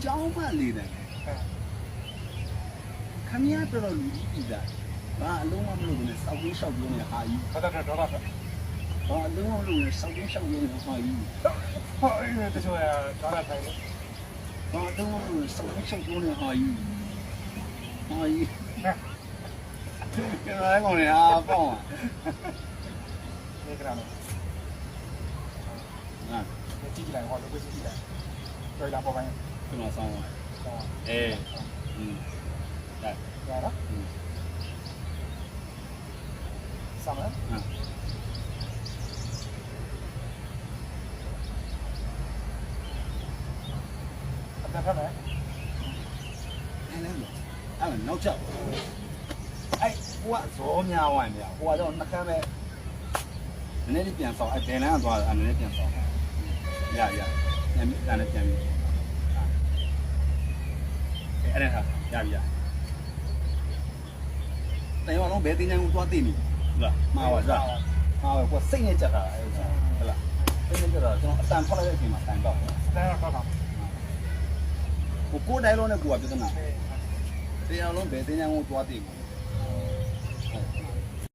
ကျောင်းမှလေတယ်ခမရတော်တော်လူကြီးပြည်တာဘာအလုံးမမလို့နဲ့စောက်ပြီးလျှောက်ပြောနေဟာကြီး ဟုတ်တယ်ဒေါ်လာဆို ဘာအလုံးမလို့နဲ့စောက်ပြီးလျှောက်ပြောနေဟာကြီး ဟုတ်အဲ့တချို့ဒေါ်လာထိုင်လို့ ဘာအလုံးမလို့နဲ့စောက်ပြီးလျှောက်ပြောနေဟာကြီးဟာကြီးကဲအဲ့ကောင်လည်းအားပေါင်း နေကြတယ် 啊， ကြည့်ကြည့်လိုက်ဟောလို့ကြည့်ကြည့်လိုက်တွေ့လာပေါ်ပိုင်း 这么上来，哎，嗯，来， ရလား 嗯， စမ်းလား 啊， အတက်ဖက်မယ် 来来来，俺们老叫，哎，我昨天晚的，我叫那看呗，人家的变少，哎，别人多，俺人家变少，呀呀，俺那变少，啊，哎，俺那啥，呀不呀？等下我弄白天我抓对你，是吧？妈我是吧？妈我生日节了，哎，是吧？生日节了，这种单跑了就行嘛，单跑。 တန်းတော့တော့ 我过来了那过别的呢，这样弄白天我抓对嘛。